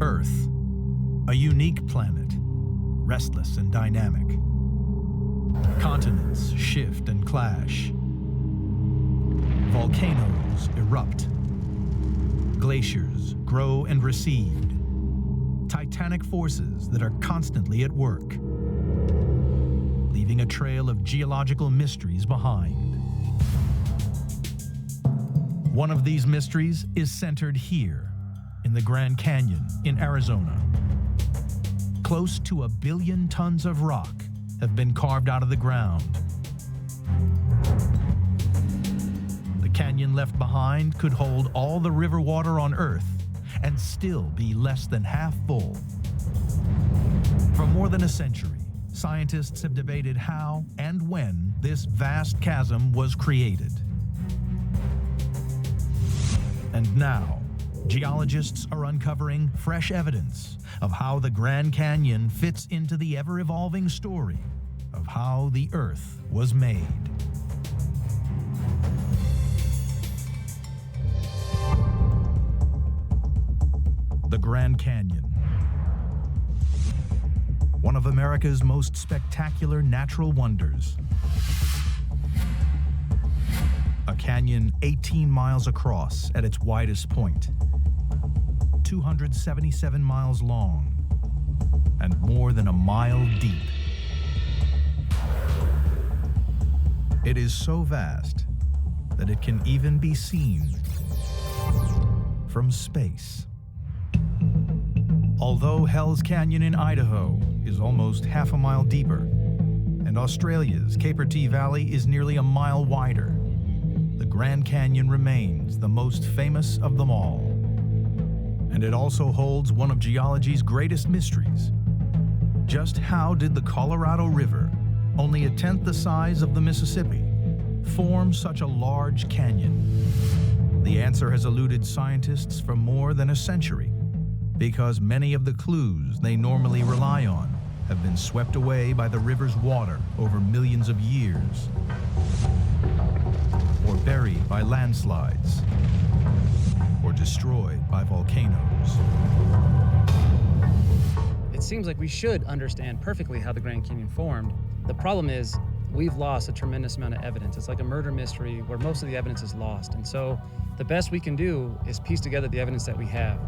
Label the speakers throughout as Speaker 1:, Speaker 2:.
Speaker 1: Earth, a unique planet, restless and dynamic. Continents shift and clash. Volcanoes erupt. Glaciers grow and recede. Titanic forces that are constantly at work, leaving a trail of geological mysteries behind. One of these mysteries is centered here, in the Grand Canyon in Arizona. Close to 1 billion tons of rock have been carved out of the ground. The canyon left behind could hold all the river water on Earth and still be less than half full. For more than a century, scientists have debated how and when this vast chasm was created. And now, geologists are uncovering fresh evidence of how the Grand Canyon fits into the ever-evolving story of how the Earth was made. The Grand Canyon, one of America's most spectacular natural wonders. A canyon 18 miles across at its widest point, 277 miles long, and more than a mile deep. It is so vast that it can even be seen from space. Although Hell's Canyon in Idaho is almost half a mile deeper, and Australia's Capertee Valley is nearly a mile wider, the Grand Canyon remains the most famous of them all. And it also holds one of geology's greatest mysteries. Just how did the Colorado River, only 1/10 the size of the Mississippi, form such a large canyon? The answer has eluded scientists for more than a century, because many of the clues they normally rely on have been swept away by the river's water over millions of years, or buried by landslides, or destroyed by volcanoes.
Speaker 2: It seems like we should understand perfectly how the Grand Canyon formed. The problem is we've lost a tremendous amount of evidence. It's like a murder mystery where most of the evidence is lost. And so the best we can do is piece together the evidence that we have.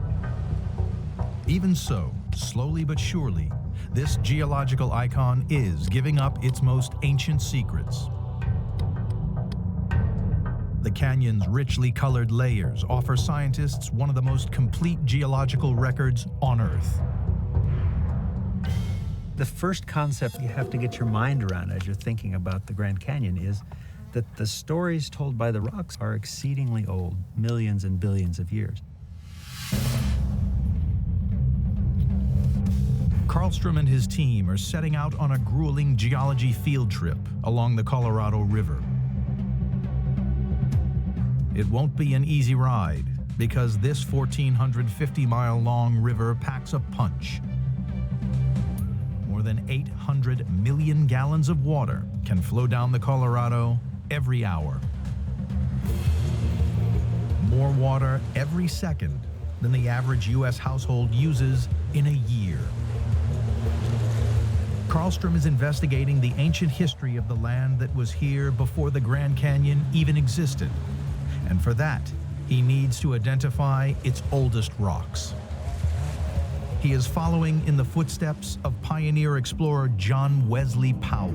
Speaker 1: Even so, slowly but surely, this geological icon is giving up its most ancient secrets. The canyon's richly colored layers offer scientists one of the most complete geological records on Earth.
Speaker 3: The first concept you have to get your mind around as you're thinking about the Grand Canyon is that the stories told by the rocks are exceedingly old, millions and billions of years.
Speaker 1: Karlstrom and his team are setting out on a grueling geology field trip along the Colorado River. It won't be an easy ride, because this 1,450-mile-long river packs a punch. More than 800 million gallons of water can flow down the Colorado every hour. More water every second than the average U.S. household uses in a year. Karlstrom is investigating the ancient history of the land that was here before the Grand Canyon even existed. And for that, he needs to identify its oldest rocks. He is following in the footsteps of pioneer explorer John Wesley Powell.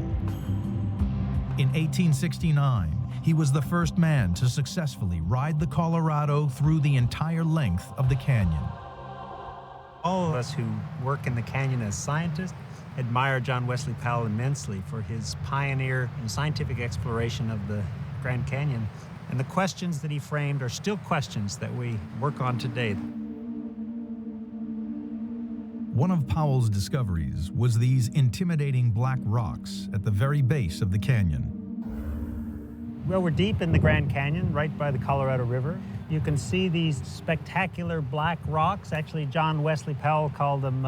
Speaker 1: In 1869, he was the first man to successfully ride the Colorado through the entire length of the canyon.
Speaker 3: All of us who work in the canyon as scientists admire John Wesley Powell immensely for his pioneer and scientific exploration of the Grand Canyon. And the questions that he framed are still questions that we work on today.
Speaker 1: One of Powell's discoveries was these intimidating black rocks at the very base of the canyon.
Speaker 3: Well, we're deep in the Grand Canyon, right by the Colorado River. You can see these spectacular black rocks. Actually, John Wesley Powell called them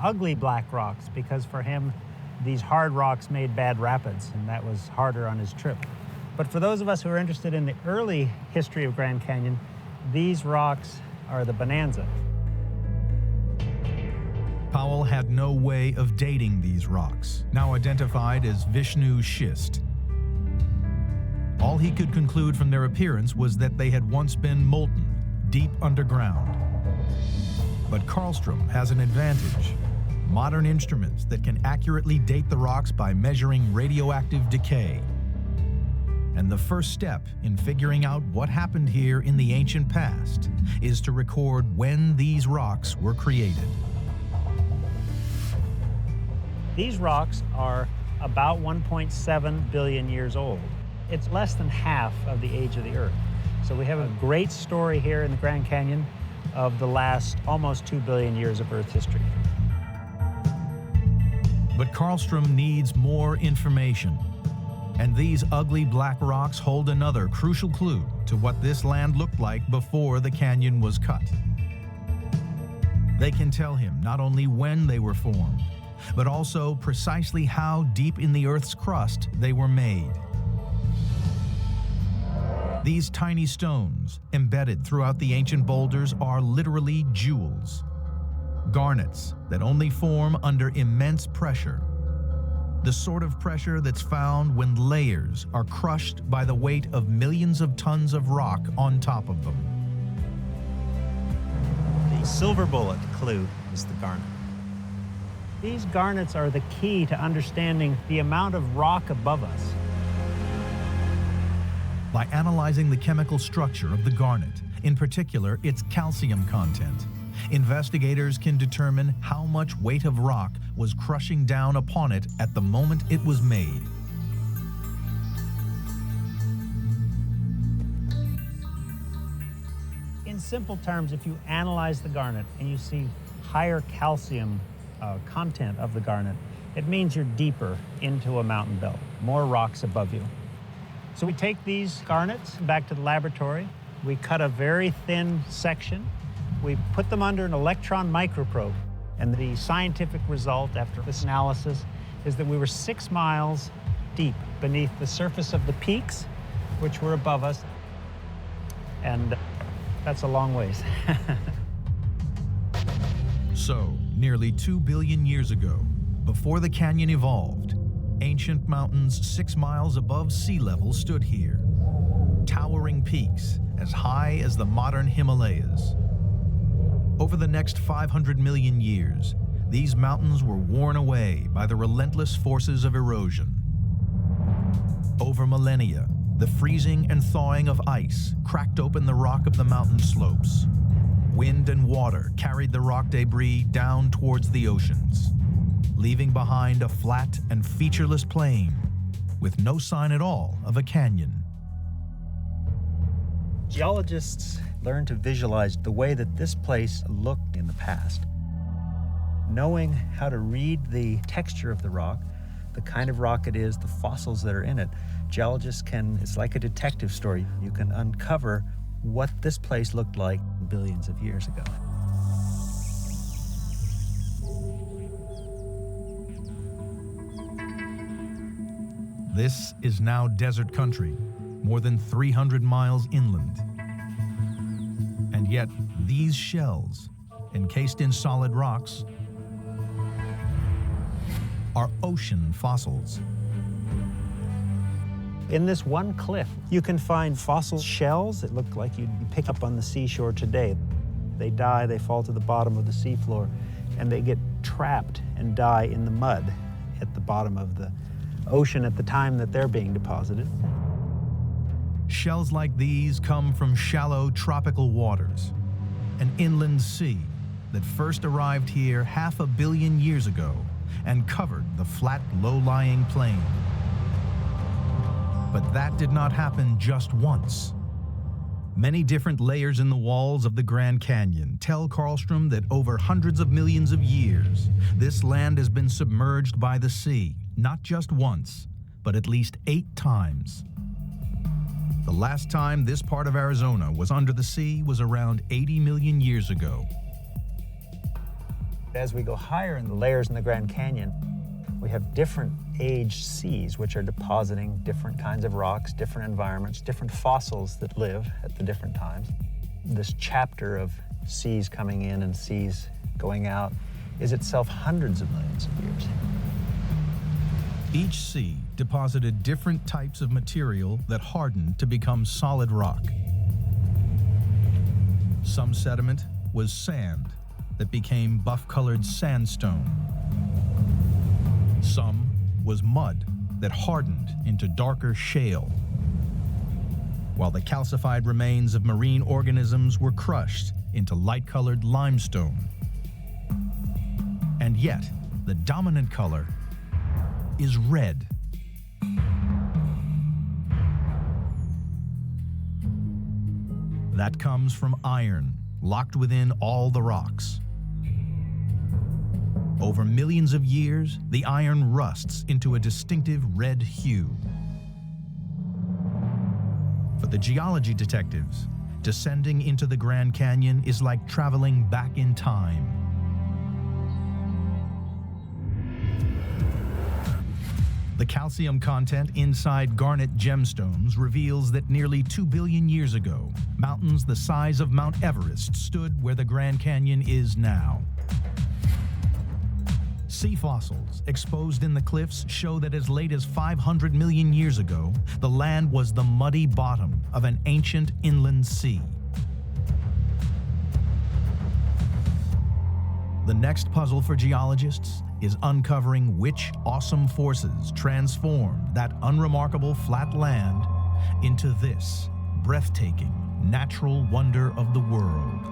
Speaker 3: ugly black rocks, because for him, these hard rocks made bad rapids, and that was harder on his trip. But for those of us who are interested in the early history of Grand Canyon, these rocks are the bonanza.
Speaker 1: Powell had no way of dating these rocks, now identified as Vishnu schist. All he could conclude from their appearance was that they had once been molten, deep underground. But Karlstrom has an advantage: modern instruments that can accurately date the rocks by measuring radioactive decay. And the first step in figuring out what happened here in the ancient past is to record when these rocks were created.
Speaker 3: These rocks are about 1.7 billion years old. It's less than half of the age of the Earth. So we have a great story here in the Grand Canyon of the last almost 2 billion years of Earth history.
Speaker 1: But Karlstrom needs more information. And these ugly black rocks hold another crucial clue to what this land looked like before the canyon was cut. They can tell him not only when they were formed, but also precisely how deep in the Earth's crust they were made. These tiny stones, embedded throughout the ancient boulders, are literally jewels. Garnets that only form under immense pressure. The sort of pressure that's found when layers are crushed by the weight of millions of tons of rock on top of them.
Speaker 4: The silver bullet clue is the garnet.
Speaker 3: These garnets are the key to understanding the amount of rock above us.
Speaker 1: By analyzing the chemical structure of the garnet, in particular its calcium content, investigators can determine how much weight of rock was crushing down upon it at the moment it was made.
Speaker 3: In simple terms, if you analyze the garnet and you see higher calcium content of the garnet, it means you're deeper into a mountain belt, more rocks above you. So we take these garnets back to the laboratory. We cut a very thin section. We put them under an electron microprobe. And the scientific result after this analysis is that we were 6 miles deep beneath the surface of the peaks, which were above us. And that's a long ways.
Speaker 1: So, nearly 2 billion years ago, before the canyon evolved, ancient mountains 6 miles above sea level stood here. Towering peaks as high as the modern Himalayas. Over the next 500 million years, these mountains were worn away by the relentless forces of erosion. Over millennia, the freezing and thawing of ice cracked open the rock of the mountain slopes. Wind and water carried the rock debris down towards the oceans, leaving behind a flat and featureless plain with no sign at all of a canyon.
Speaker 4: Geologists learn to visualize the way that this place looked in the past. Knowing how to read the texture of the rock, the kind of rock it is, the fossils that are in it, geologists can, it's like a detective story. You can uncover what this place looked like billions of years ago.
Speaker 1: This is now desert country, more than 300 miles inland. And yet, these shells, encased in solid rocks, are ocean fossils.
Speaker 3: In this one cliff, you can find fossil shells that look like you'd pick up on the seashore today. They die, they fall to the bottom of the seafloor, and they get trapped and die in the mud at the bottom of the ocean at the time that they're being deposited.
Speaker 1: Shells like these come from shallow tropical waters, an inland sea that first arrived here 500 million years ago and covered the flat, low-lying plain. But that did not happen just once. Many different layers in the walls of the Grand Canyon tell Karlstrom that over hundreds of millions of years, this land has been submerged by the sea, not just once, but at least 8 times. The last time this part of Arizona was under the sea was around 80 million years ago.
Speaker 3: As we go higher in the layers in the Grand Canyon, we have different age seas which are depositing different kinds of rocks, different environments, different fossils that live at the different times. This chapter of seas coming in and seas going out
Speaker 4: is itself hundreds of millions of years.
Speaker 1: Each sea deposited different types of material that hardened to become solid rock. Some sediment was sand that became buff-colored sandstone. Some was mud that hardened into darker shale, while the calcified remains of marine organisms were crushed into light-colored limestone. And yet, the dominant color is red. That comes from iron, locked within all the rocks. Over millions of years, the iron rusts into a distinctive red hue. For the geology detectives, descending into the Grand Canyon is like traveling back in time. The calcium content inside garnet gemstones reveals that nearly 2 billion years ago, mountains the size of Mount Everest stood where the Grand Canyon is now. Sea fossils exposed in the cliffs show that as late as 500 million years ago, the land was the muddy bottom of an ancient inland sea. The next puzzle for geologists is uncovering which awesome forces transformed that unremarkable flat land into this breathtaking natural wonder of the world.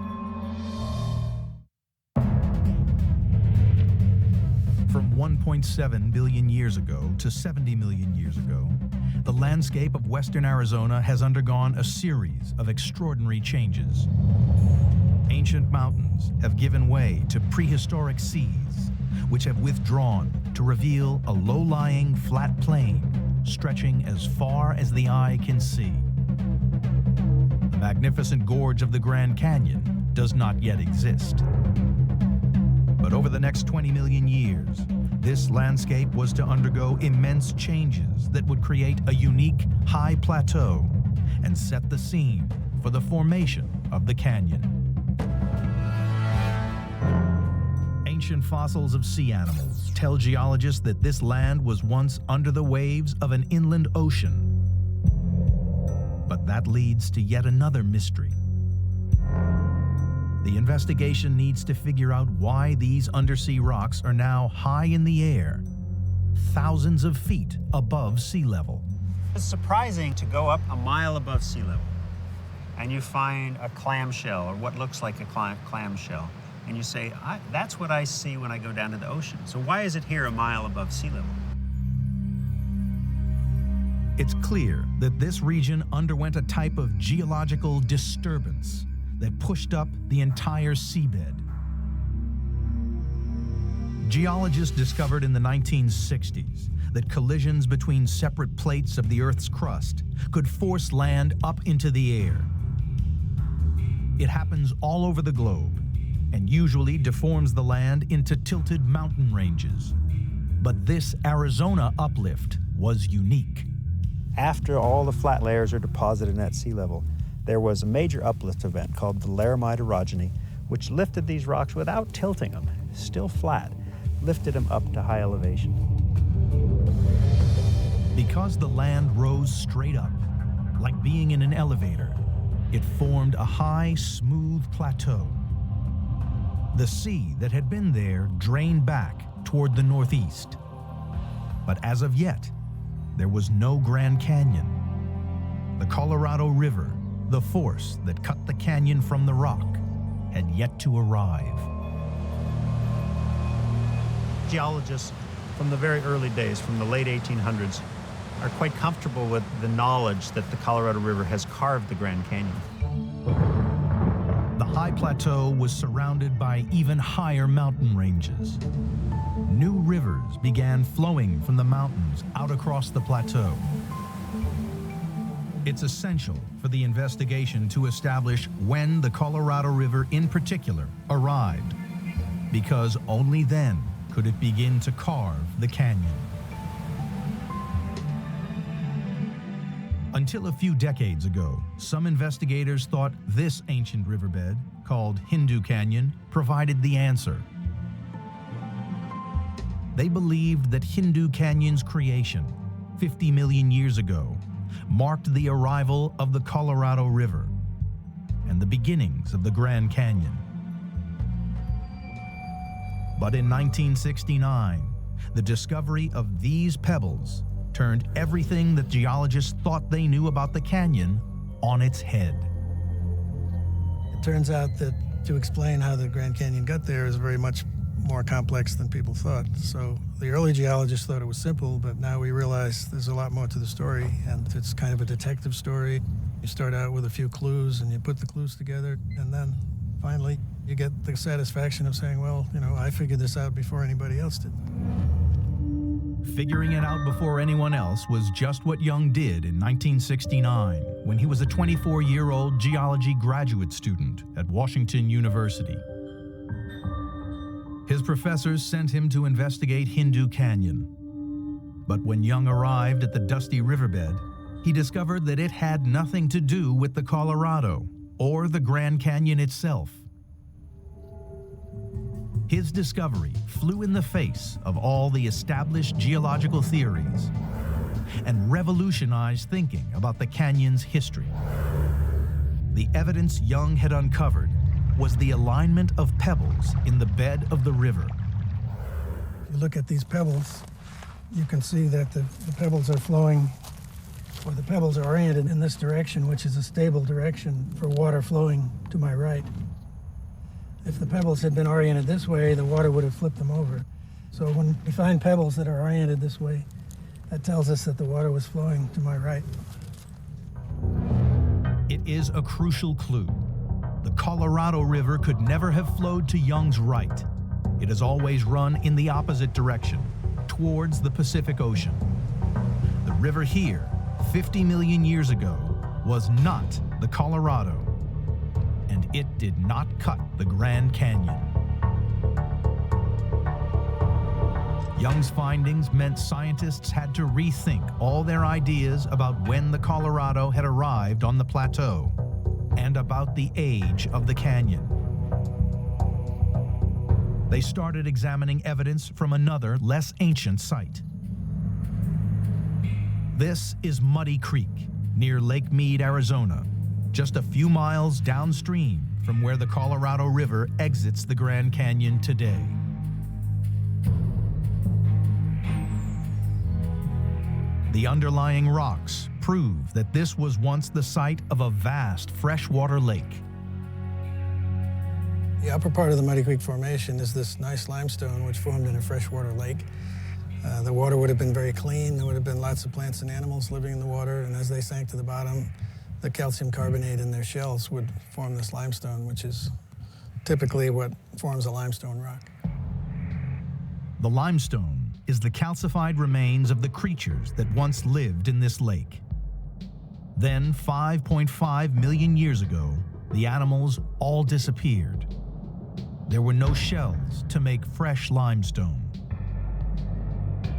Speaker 1: From 1.7 billion years ago to 70 million years ago, the landscape of western Arizona has undergone a series of extraordinary changes. Ancient mountains have given way to prehistoric seas, which have withdrawn to reveal a low-lying flat plain stretching as far as the eye can see. The magnificent gorge of the Grand Canyon does not yet exist. But over the next 20 million years, this landscape was to undergo immense changes that would create a unique high plateau and set the scene for the formation of the canyon. Ancient fossils of sea animals tell geologists that this land was once under the waves of an inland ocean. But that leads to yet another mystery. The investigation needs to figure out why these undersea rocks are now high in the air, thousands of feet above sea level.
Speaker 3: It's surprising to go up a mile above sea level and you find a clamshell or what looks like a clamshell. And you say, that's what I see when I go down to the ocean. So why is it here a mile above sea level?
Speaker 1: It's clear that this region underwent a type of geological disturbance that pushed up the entire seabed. Geologists discovered in the 1960s that collisions between separate plates of the Earth's crust could force land up into the air. It happens all over the globe and usually deforms the land into tilted mountain ranges. But this Arizona uplift was unique.
Speaker 4: After all the flat layers are deposited at sea level, there was a major uplift event called the Laramide orogeny, which lifted these rocks without tilting them, still flat, lifted them up to high elevation.
Speaker 1: Because the land rose straight up, like being in an elevator, it formed a high, smooth plateau. The sea that had been there drained back toward the northeast. But as of yet, there was no Grand Canyon. The Colorado River, the force that cut the canyon from the rock, had yet to arrive.
Speaker 3: Geologists from the very early days, from the late 1800s, are quite comfortable with the knowledge that the Colorado River has carved the Grand Canyon.
Speaker 1: The high plateau was surrounded by even higher mountain ranges. New rivers began flowing from the mountains out across the plateau. It's essential for the investigation to establish when the Colorado River in particular arrived, because only then could it begin to carve the canyon. Until a few decades ago, some investigators thought this ancient riverbed, called Hindu Canyon, provided the answer. They believed that Hindu Canyon's creation, 50 million years ago, marked the arrival of the Colorado River and the beginnings of the Grand Canyon. But in 1969, the discovery of these pebbles turned everything that geologists thought they knew about the canyon on its head.
Speaker 5: It turns out that to explain how the Grand Canyon got there is very much more complex than people thought. So the early geologists thought it was simple, but now we realize there's a lot more to the story, and it's kind of a detective story. You start out with a few clues and you put the clues together, and then finally you get the satisfaction of saying, well, I figured this out before anybody else did.
Speaker 1: Figuring it out before anyone else was just what Young did in 1969 when he was a 24-year-old geology graduate student at Washington University. His professors sent him to investigate Hindu Canyon. But when Young arrived at the dusty riverbed, he discovered that it had nothing to do with the Colorado or the Grand Canyon itself. His discovery flew in the face of all the established geological theories and revolutionized thinking about the canyon's history. The evidence Young had uncovered was the alignment of pebbles in the bed of the river.
Speaker 5: If you look at these pebbles, you can see that the pebbles are flowing, or the pebbles are oriented in this direction, which is a stable direction for water flowing to my right. If the pebbles had been oriented this way, the water would have flipped them over. So when we find pebbles that are oriented this way, that tells us that the water was flowing to my right.
Speaker 1: It is a crucial clue. The Colorado River could never have flowed to Young's right. It has always run in the opposite direction, towards the Pacific Ocean. The river here, 50 million years ago, was not the Colorado, and it did not cut the Grand Canyon. Young's findings meant scientists had to rethink all their ideas about when the Colorado had arrived on the plateau and about the age of the canyon. They started examining evidence from another, less ancient site. This is Muddy Creek, near Lake Mead, Arizona, just a few miles downstream from where the Colorado River exits the Grand Canyon today. The underlying rocks prove that this was once the site of a vast freshwater lake.
Speaker 5: The upper part of the Muddy Creek Formation is this nice limestone which formed in a freshwater lake. The water would have been very clean. There would have been lots of plants and animals living in the water, and as they sank to the bottom, the calcium carbonate in their shells would form this limestone, which is typically what forms a limestone rock.
Speaker 1: The limestone is the calcified remains of the creatures that once lived in this lake. Then, 5.5 million years ago, the animals all disappeared. There were no shells to make fresh limestone.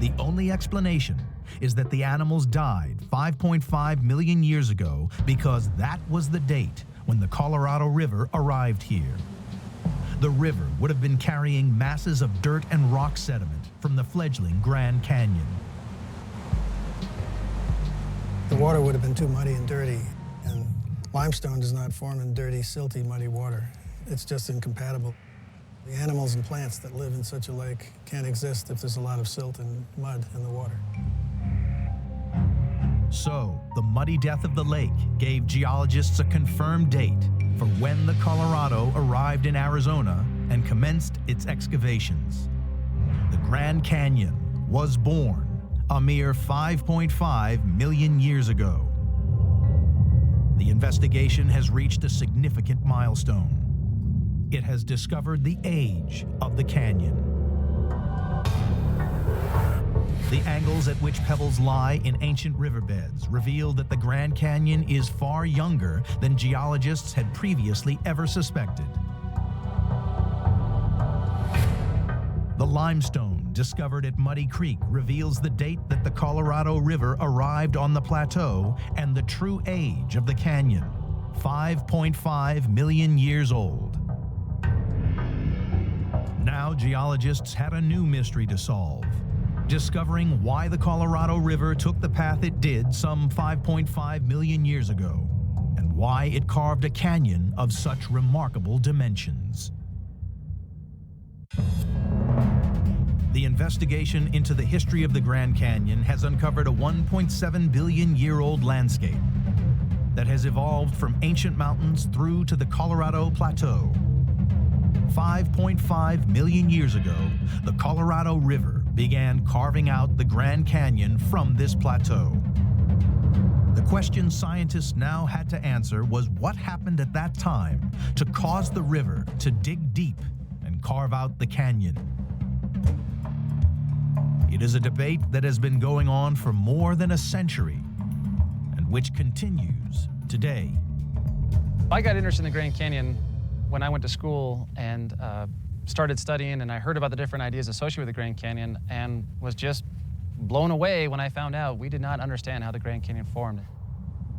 Speaker 1: The only explanation is that the animals died 5.5 million years ago because that was the date when the Colorado River arrived here. The river would have been carrying masses of dirt and rock sediment from the fledgling Grand Canyon.
Speaker 5: The water would have been too muddy and dirty, and limestone does not form in dirty, silty, muddy water. It's just incompatible. The animals and plants that live in such a lake can't exist if there's a lot of silt and mud in the water.
Speaker 1: So, the muddy death of the lake gave geologists a confirmed date for when the Colorado arrived in Arizona and commenced its excavations. The Grand Canyon was born a mere 5.5 million years ago. The investigation has reached a significant milestone. It has discovered the age of the canyon. The angles at which pebbles lie in ancient riverbeds reveal that the Grand Canyon is far younger than geologists had previously ever suspected. The limestone discovered at Muddy Creek reveals the date that the Colorado River arrived on the plateau and the true age of the canyon, 5.5 million years old. Now geologists had a new mystery to solve, discovering why the Colorado River took the path it did some 5.5 million years ago, and why it carved a canyon of such remarkable dimensions. The investigation into the history of the Grand Canyon has uncovered a 1.7 billion year old landscape that has evolved from ancient mountains through to the Colorado Plateau. 5.5 million years ago, the Colorado River began carving out the Grand Canyon from this plateau. The question scientists now had to answer was what happened at that time to cause the river to dig deep and carve out the canyon. It is a debate that has been going on for more than a century and which continues today.
Speaker 2: I got interested in the Grand Canyon when I went to school and started studying, and I heard about the different ideas associated with the Grand Canyon and was just blown away when I found out we did not understand how the Grand Canyon formed.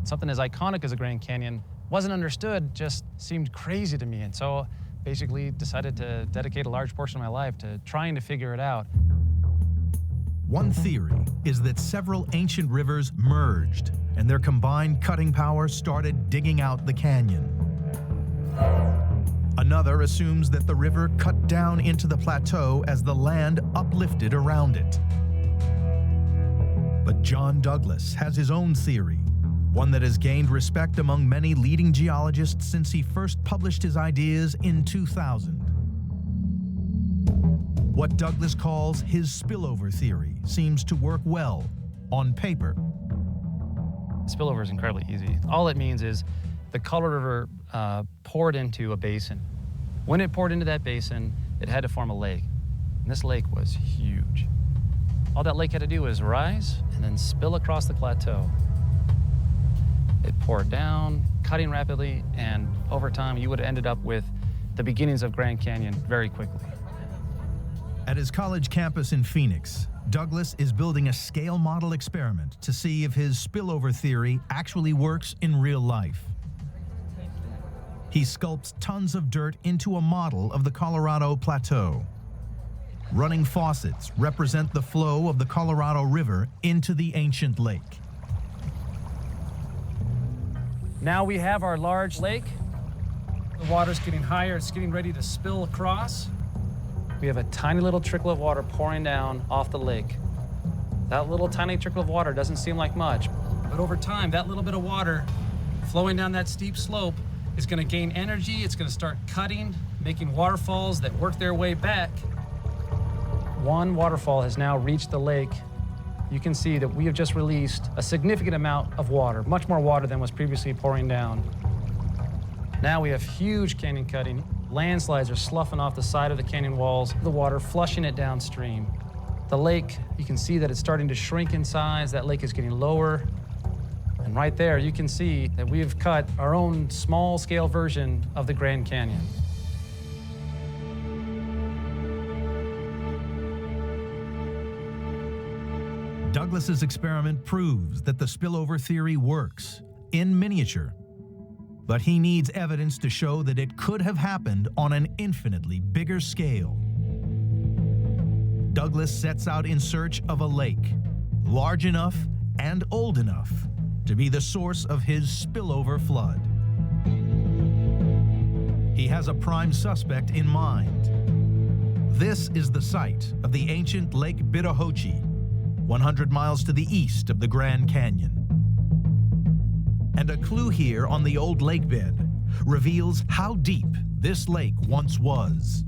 Speaker 2: Something as iconic as the Grand Canyon wasn't understood, just seemed crazy to me. And so basically decided to dedicate a large portion of my life to trying to figure it out.
Speaker 1: One theory is that several ancient rivers merged and their combined cutting power started digging out the canyon. Another assumes that the river cut down into the plateau as the land uplifted around it. But John Douglas has his own theory, one that has gained respect among many leading geologists since he first published his ideas in 2000. What Douglas calls his spillover theory seems to work well on paper.
Speaker 2: Spillover is incredibly easy. All it means is the Colorado River poured into a basin. When it poured into that basin, it had to form a lake. And this lake was huge. All that lake had to do was rise and then spill across the plateau. It poured down, cutting rapidly, and over time you would have ended up with the beginnings of Grand Canyon very quickly.
Speaker 1: At his college campus in Phoenix, Douglas is building a scale model experiment to see if his spillover theory actually works in real life. He sculpts tons of dirt into a model of the Colorado Plateau. Running faucets represent the flow of the Colorado River into the ancient lake.
Speaker 2: Now we have our large lake. The water's getting higher, it's getting ready to spill across. We have a tiny little trickle of water pouring down off the lake. That little tiny trickle of water doesn't seem like much, but over time, that little bit of water flowing down that steep slope is gonna gain energy, it's gonna start cutting, making waterfalls that work their way back. One waterfall has now reached the lake. You can see that we have just released a significant amount of water, much more water than was previously pouring down. Now we have huge canyon cutting. Landslides are sloughing off the side of the canyon walls, the water flushing it downstream. The lake, you can see that it's starting to shrink in size. That lake is getting lower. And right there, you can see that we have cut our own small-scale version of the Grand Canyon.
Speaker 1: Douglas's experiment proves that the spillover theory works in miniature. But he needs evidence to show that it could have happened on an infinitely bigger scale. Douglas sets out in search of a lake, large enough and old enough to be the source of his spillover flood. He has a prime suspect in mind. This is the site of the ancient Lake Bittahoche, 100 miles to the east of the Grand Canyon. And a clue here on the old lake bed reveals how deep this lake once was.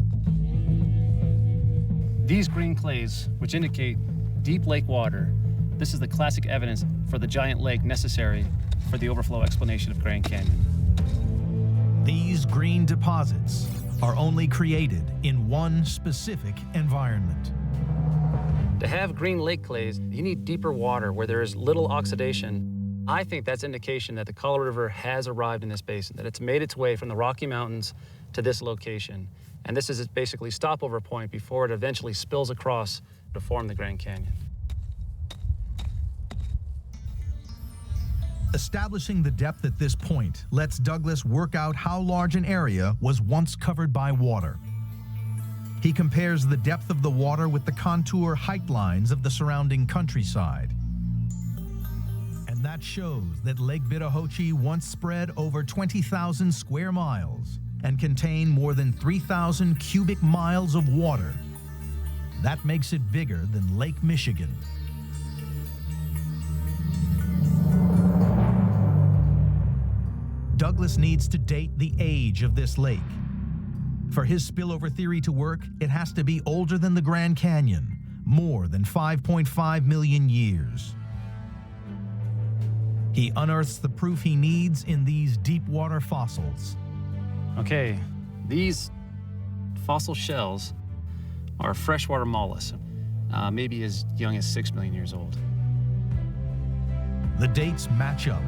Speaker 2: These green clays, which indicate deep lake water, this is the classic evidence for the giant lake necessary for the overflow explanation of Grand Canyon.
Speaker 1: These green deposits are only created in one specific environment.
Speaker 2: To have green lake clays, you need deeper water where there is little oxidation. I think that's indication that the Colorado River has arrived in this basin, that it's made its way from the Rocky Mountains to this location. And this is its basically stopover point before it eventually spills across to form the Grand Canyon.
Speaker 1: Establishing the depth at this point lets Douglas work out how large an area was once covered by water. he compares the depth of the water with the contour height lines of the surrounding countryside. And that shows that Lake Bidahochi once spread over 20,000 square miles and contained more than 3,000 cubic miles of water. That makes it bigger than Lake Michigan. Douglas needs to date the age of this lake. For his spillover theory to work, it has to be older than the Grand Canyon, more than 5.5 million years. He unearths the proof he needs in these deep water fossils.
Speaker 2: Okay, these fossil shells are freshwater mollusks, maybe as young as 6 million years old.
Speaker 1: The dates match up.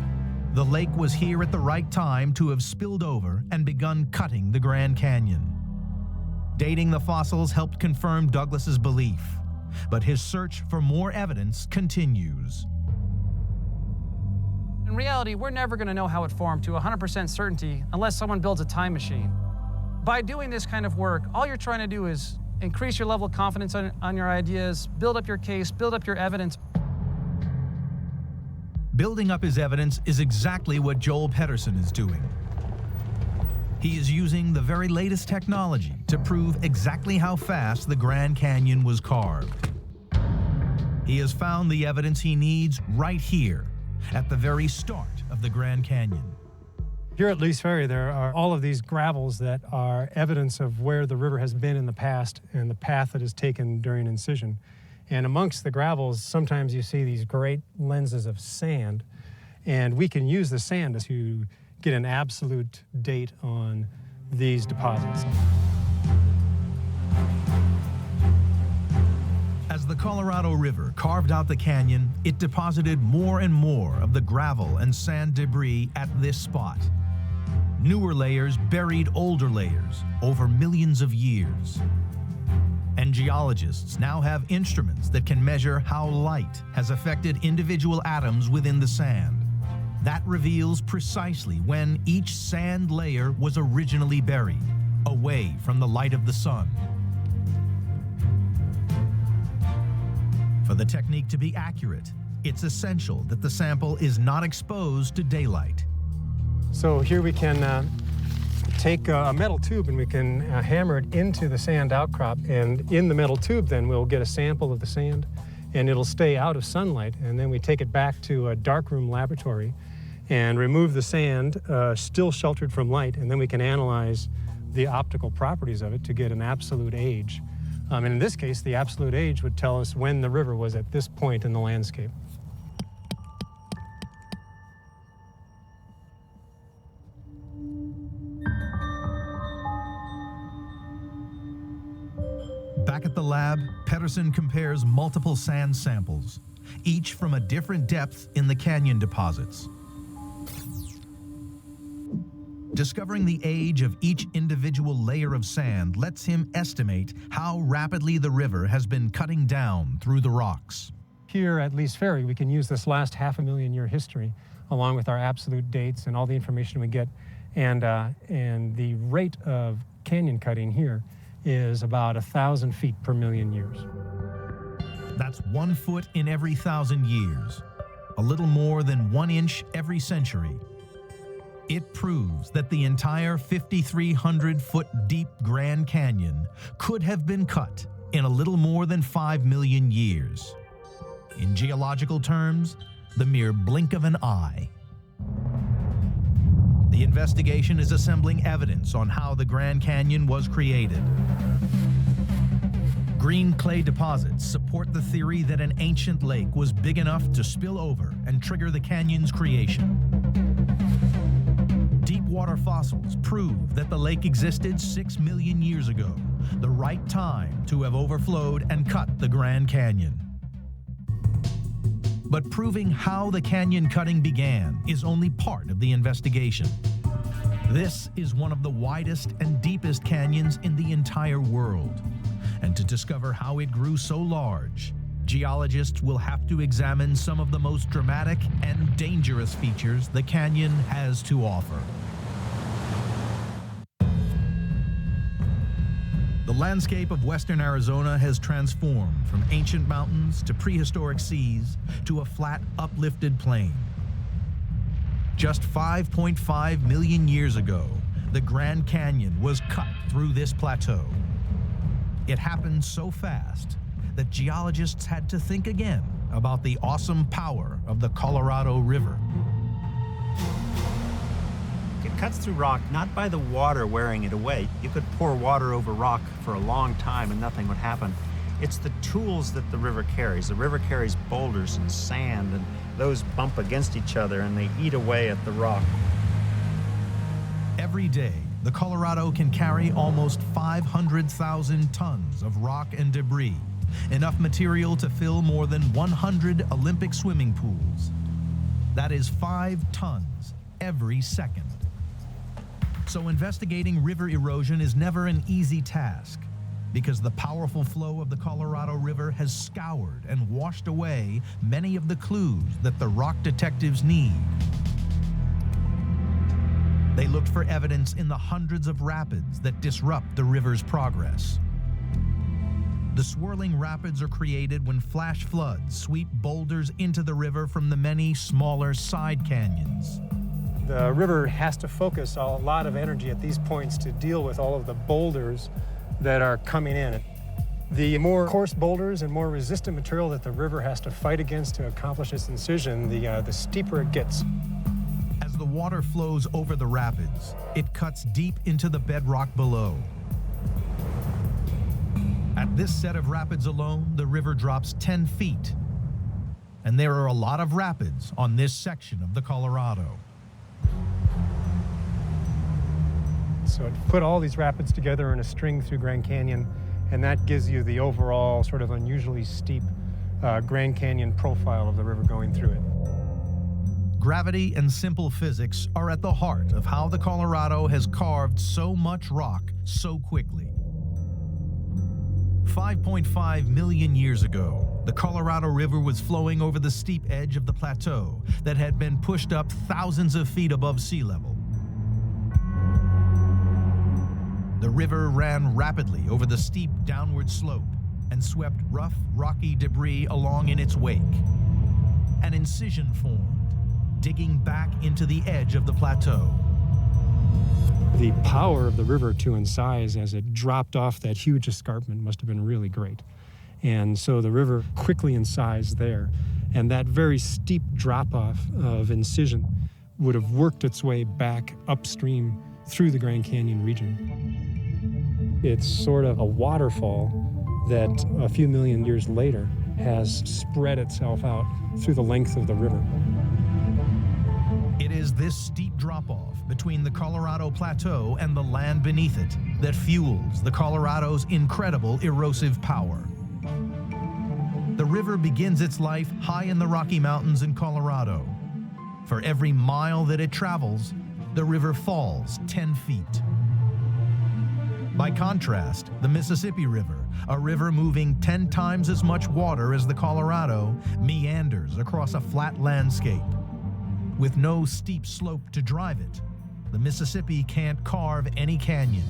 Speaker 1: The lake was here at the right time to have spilled over and begun cutting the Grand Canyon. Dating the fossils helped confirm Douglas's belief, but his search for more evidence continues.
Speaker 2: In reality, we're never going to know how it formed to 100% certainty unless someone builds a time machine. By doing this kind of work, all you're trying to do is increase your level of confidence on your ideas, build up your case, build up your evidence.
Speaker 1: Building up his evidence is exactly what Joel Pedersen is doing. He is using the very latest technology to prove exactly how fast the Grand Canyon was carved. He has found the evidence he needs right here, at the very start of the Grand Canyon.
Speaker 6: Here at Lee's Ferry, there are all of these gravels that are evidence of where the river has been in the past and the path it has taken during incision. And amongst the gravels, sometimes you see these great lenses of sand, and we can use the sand to get an absolute date on these deposits.
Speaker 1: As the Colorado River carved out the canyon, it deposited more and more of the gravel and sand debris at this spot. Newer layers buried older layers over millions of years. And geologists now have instruments that can measure how light has affected individual atoms within the sand. That reveals precisely when each sand layer was originally buried, away from the light of the sun. For the technique to be accurate, it's essential that the sample is not exposed to daylight.
Speaker 6: So here we can take a metal tube and we can hammer it into the sand outcrop, and in the metal tube then we'll get a sample of the sand and it'll stay out of sunlight, and then we take it back to a darkroom laboratory and remove the sand still sheltered from light, and then we can analyze the optical properties of it to get an absolute age. And in this case, the absolute age would tell us when the river was at this point in the landscape.
Speaker 1: Back at the lab, Pedersen compares multiple sand samples, each from a different depth in the canyon deposits. Discovering the age of each individual layer of sand lets him estimate how rapidly the river has been cutting down through the rocks.
Speaker 6: Here at Lee's Ferry, we can use this last 500,000 year history along with our absolute dates and all the information we get, and the rate of canyon cutting here is about 1,000 feet per million years.
Speaker 1: That's 1 foot in every 1,000 years, a little more than 1 inch every century. It proves that the entire 5,300-foot deep Grand Canyon could have been cut in a little more than 5 million years. In geological terms, the mere blink of an eye. The investigation is assembling evidence on how the Grand Canyon was created. Green clay deposits support the theory that an ancient lake was big enough to spill over and trigger the canyon's creation. Deep water fossils prove that the lake existed 6 million years ago, the right time to have overflowed and cut the Grand Canyon. But proving how the canyon cutting began is only part of the investigation. This is one of the widest and deepest canyons in the entire world. And to discover how it grew so large, geologists will have to examine some of the most dramatic and dangerous features the canyon has to offer. The landscape of western Arizona has transformed from ancient mountains to prehistoric seas to a flat, uplifted plain. Just 5.5 million years ago, the Grand Canyon was cut through this plateau. It happened so fast that geologists had to think again about the awesome power of the Colorado River.
Speaker 4: It cuts through rock not by the water wearing it away. You could pour water over rock for a long time and nothing would happen. It's the tools that the river carries. The river carries boulders and sand, and those bump against each other and they eat away at the rock.
Speaker 1: Every day, the Colorado can carry almost 500,000 tons of rock and debris, enough material to fill more than 100 Olympic swimming pools. That is 5 tons every second. So investigating river erosion is never an easy task, because the powerful flow of the Colorado River has scoured and washed away many of the clues that the rock detectives need. They looked for evidence in the hundreds of rapids that disrupt the river's progress. The swirling rapids are created when flash floods sweep boulders into the river from the many smaller side canyons.
Speaker 6: The river has to focus a lot of energy at these points to deal with all of the boulders that are coming in. The more coarse boulders and more resistant material that the river has to fight against to accomplish its incision, the steeper it gets.
Speaker 1: As the water flows over the rapids, it cuts deep into the bedrock below. At this set of rapids alone, the river drops 10 feet. And there are a lot of rapids on this section of the Colorado.
Speaker 6: So it put all these rapids together in a string through Grand Canyon, and that gives you the overall sort of unusually steep Grand Canyon profile of the river going through it.
Speaker 1: Gravity and simple physics are at the heart of how the Colorado has carved so much rock so quickly. 5.5 million years ago, the Colorado River was flowing over the steep edge of the plateau that had been pushed up thousands of feet above sea level. The river ran rapidly over the steep downward slope and swept rough, rocky debris along in its wake. An incision formed, digging back into the edge of the plateau.
Speaker 6: The power of the river to incise as it dropped off that huge escarpment must have been really great. And so the river quickly incised there, and that very steep drop-off of incision would have worked its way back upstream through the Grand Canyon region. It's sort of a waterfall that a few million years later has spread itself out through the length of the river.
Speaker 1: It is this steep drop-off between the Colorado Plateau and the land beneath it that fuels the Colorado's incredible erosive power. The river begins its life high in the Rocky Mountains in Colorado. For every mile that it travels, the river falls 10 feet. By contrast, the Mississippi River, a river moving 10 times as much water as the Colorado, meanders across a flat landscape. With no steep slope to drive it, the Mississippi can't carve any canyon.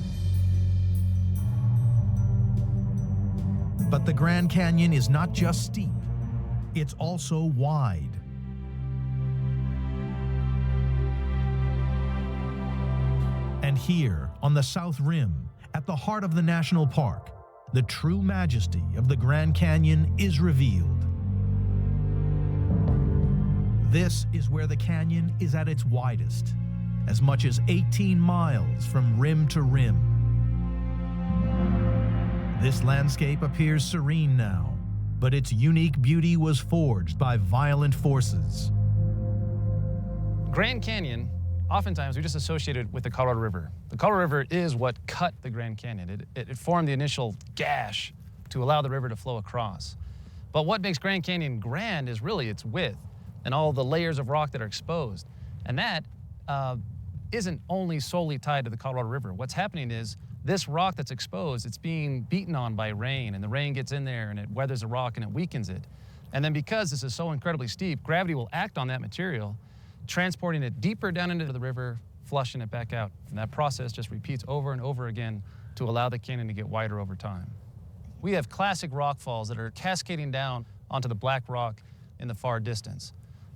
Speaker 1: But the Grand Canyon is not just steep, it's also wide. And here, on the South Rim, at the heart of the national park, the true majesty of the Grand Canyon is revealed. This is where the canyon is at its widest, as much as 18 miles from rim to rim. This landscape appears serene now, but its unique beauty was forged by violent forces.
Speaker 2: Grand Canyon, oftentimes we just associate it with the Colorado River. The Colorado River is what cut the Grand Canyon. It formed the initial gash to allow the river to flow across. But what makes Grand Canyon grand is really its width and all the layers of rock that are exposed. And that isn't only solely tied to the Colorado River. What's happening is this rock that's exposed, it's being beaten on by rain, and the rain gets in there and it weathers the rock and it weakens it. And then because this is so incredibly steep, gravity will act on that material, transporting it deeper down into the river, flushing it back out. And that process just repeats over and over again to allow the canyon to get wider over time. We have classic rock falls that are cascading down onto the black rock in the far distance.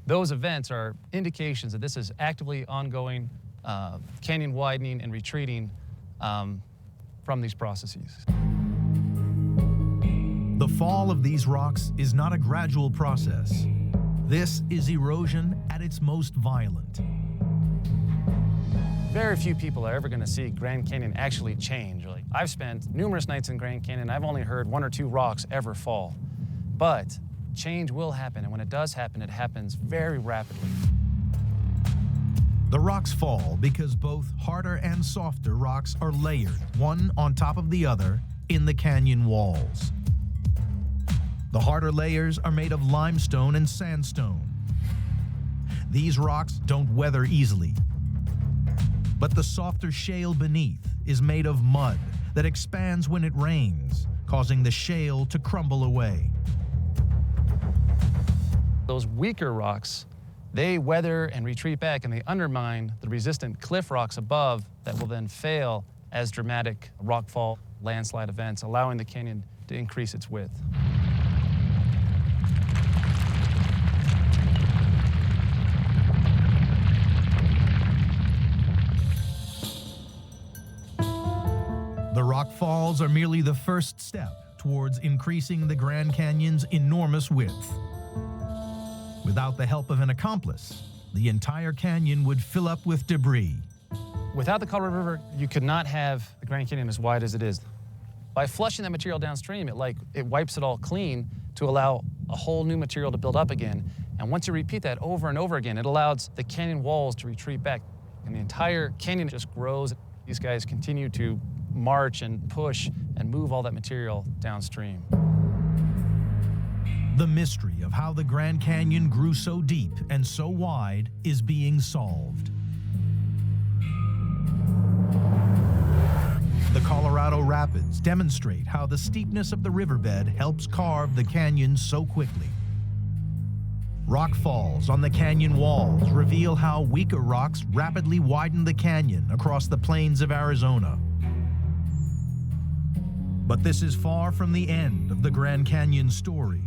Speaker 2: Those events are indications that this is actively ongoing canyon widening and retreating from these processes.
Speaker 1: The fall of these rocks is not a gradual process. This is erosion at its most violent.
Speaker 2: Very few people are ever going to see Grand Canyon actually change. Like, I've spent numerous nights in Grand Canyon. I've only heard 1 or 2 rocks ever fall. But change will happen, and when it does happen, it happens very rapidly.
Speaker 1: The rocks fall because both harder and softer rocks are layered, one on top of the other, in the canyon walls. The harder layers are made of limestone and sandstone. These rocks don't weather easily. But the softer shale beneath is made of mud that expands when it rains, causing the shale to crumble away.
Speaker 2: Those weaker rocks, they weather and retreat back, and they undermine the resistant cliff rocks above that will then fail as dramatic rockfall landslide events, allowing the canyon to increase its width.
Speaker 1: The rock falls are merely the first step towards increasing the Grand Canyon's enormous width. Without the help of an accomplice, the entire canyon would fill up with debris.
Speaker 2: Without the Colorado River, you could not have the Grand Canyon as wide as it is. By flushing that material downstream, it wipes it all clean to allow a whole new material to build up again. And once you repeat that over and over again, it allows the canyon walls to retreat back. And the entire canyon just grows. These guys continue to march and push and move all that material downstream.
Speaker 1: The mystery of how the Grand Canyon grew so deep and so wide is being solved. The Colorado Rapids demonstrate how the steepness of the riverbed helps carve the canyon so quickly. Rock falls on the canyon walls reveal how weaker rocks rapidly widen the canyon across the plains of Arizona. But this is far from the end of the Grand Canyon story.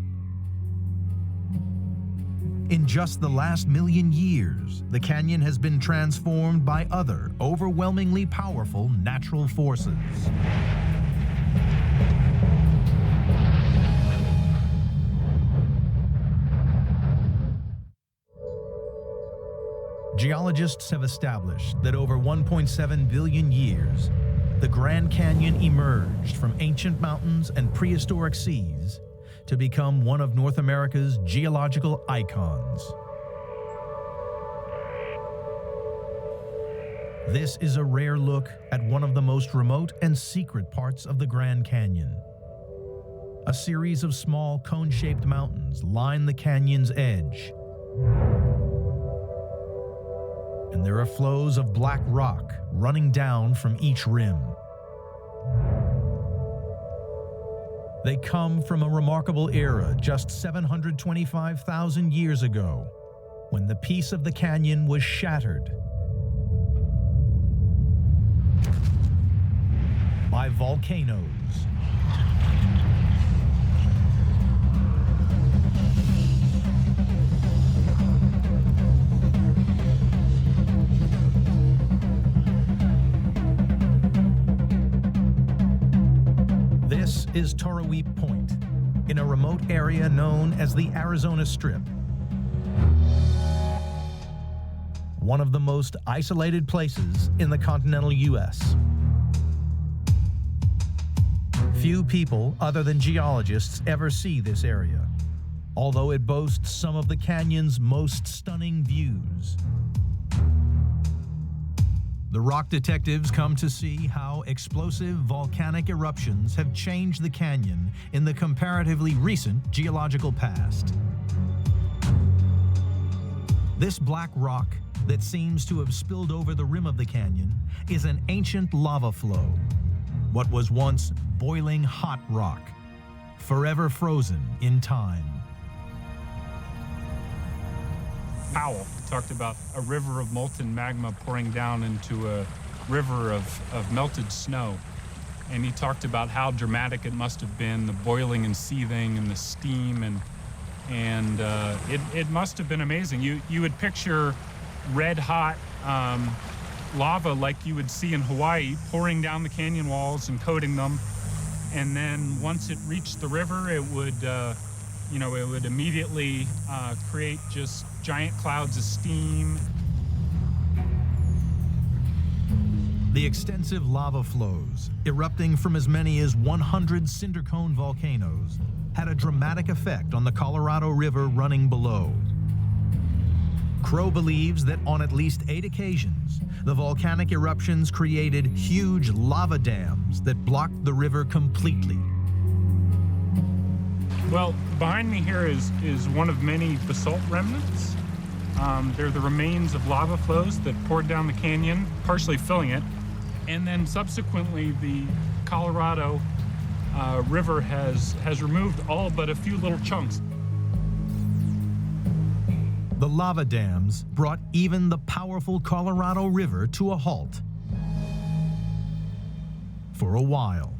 Speaker 1: In just the last million years, the canyon has been transformed by other, overwhelmingly powerful natural forces. Geologists have established that over 1.7 billion years, the Grand Canyon emerged from ancient mountains and prehistoric seas to become one of North America's geological icons. This is a rare look at one of the most remote and secret parts of the Grand Canyon. A series of small cone-shaped mountains line the canyon's edge. And there are flows of black rock running down from each rim. They come from a remarkable era just 725,000 years ago, when the peace of the canyon was shattered by volcanoes. This is Toroweap Point, in a remote area known as the Arizona Strip. One of the most isolated places in the continental U.S. Few people other than geologists ever see this area, although it boasts some of the canyon's most stunning views. The rock detectives come to see how explosive volcanic eruptions have changed the canyon in the comparatively recent geological past. This black rock that seems to have spilled over the rim of the canyon is an ancient lava flow, what was once boiling hot rock, forever frozen in time.
Speaker 7: Powell talked about a river of molten magma pouring down into a river of melted snow. and he talked about how dramatic it must have been, the boiling and seething and the steam, and it must have been amazing. You would picture red hot lava like you would see in Hawaii pouring down the canyon walls and coating them, and then once it reached the river, it would it would immediately create just giant clouds of steam.
Speaker 1: The extensive lava flows, erupting from as many as 100 cinder cone volcanoes, had a dramatic effect on the Colorado River running below. Crow believes that on at least 8 occasions, the volcanic eruptions created huge lava dams that blocked the river completely.
Speaker 7: Well, behind me here is one of many basalt remnants. They're the remains of lava flows that poured down the canyon, partially filling it. And then subsequently, the Colorado River has removed all but a few little chunks.
Speaker 1: The lava dams brought even the powerful Colorado River to a halt. For a while.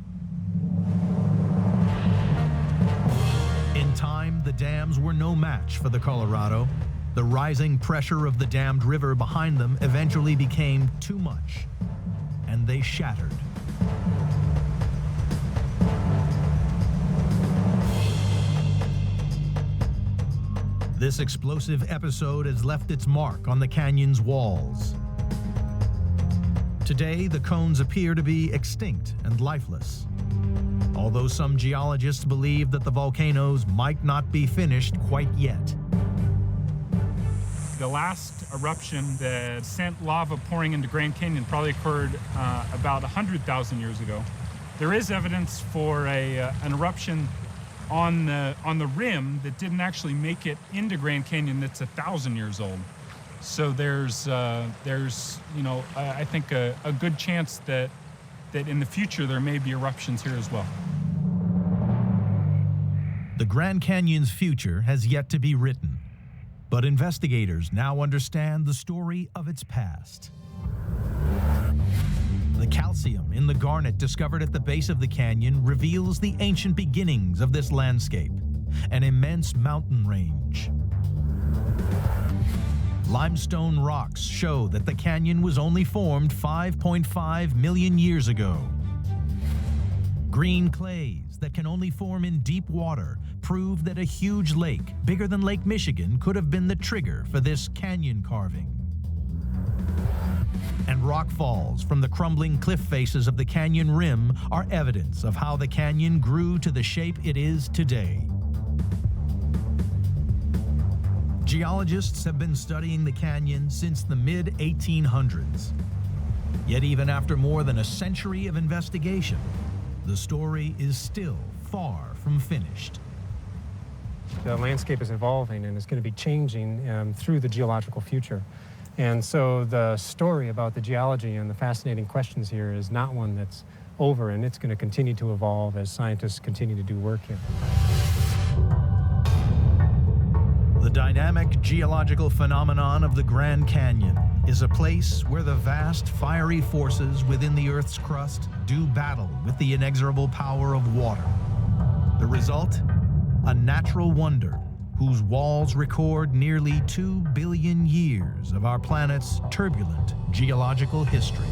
Speaker 1: In time, the dams were no match for the Colorado. The rising pressure of the dammed river behind them eventually became too much, and they shattered. This explosive episode has left its mark on the canyon's walls. Today, the cones appear to be extinct and lifeless, although some geologists believe that the volcanoes might not be finished quite yet.
Speaker 7: The last eruption that sent lava pouring into Grand Canyon probably occurred about 100,000 years ago. There is evidence for an eruption on the rim that didn't actually make it into Grand Canyon that's 1,000 years old. So there's I think a good chance that in the future there may be eruptions here as well.
Speaker 1: The Grand Canyon's future has yet to be written, but investigators now understand the story of its past. The calcium in the garnet discovered at the base of the canyon reveals the ancient beginnings of this landscape, an immense mountain range. Limestone rocks show that the canyon was only formed 5.5 million years ago. Green clays that can only form in deep water prove that a huge lake, bigger than Lake Michigan, could have been the trigger for this canyon carving. And rock falls from the crumbling cliff faces of the canyon rim are evidence of how the canyon grew to the shape it is today. Geologists have been studying the canyon since the mid-1800s. Yet even after more than a century of investigation, the story is still far from finished.
Speaker 6: The landscape is evolving and it's going to be changing through the geological future. And so the story about the geology and the fascinating questions here is not one that's over, and it's going to continue to evolve as scientists continue to do work here.
Speaker 1: The dynamic geological phenomenon of the Grand Canyon is a place where the vast fiery forces within the Earth's crust do battle with the inexorable power of water. The result? A natural wonder whose walls record nearly 2 billion years of our planet's turbulent geological history.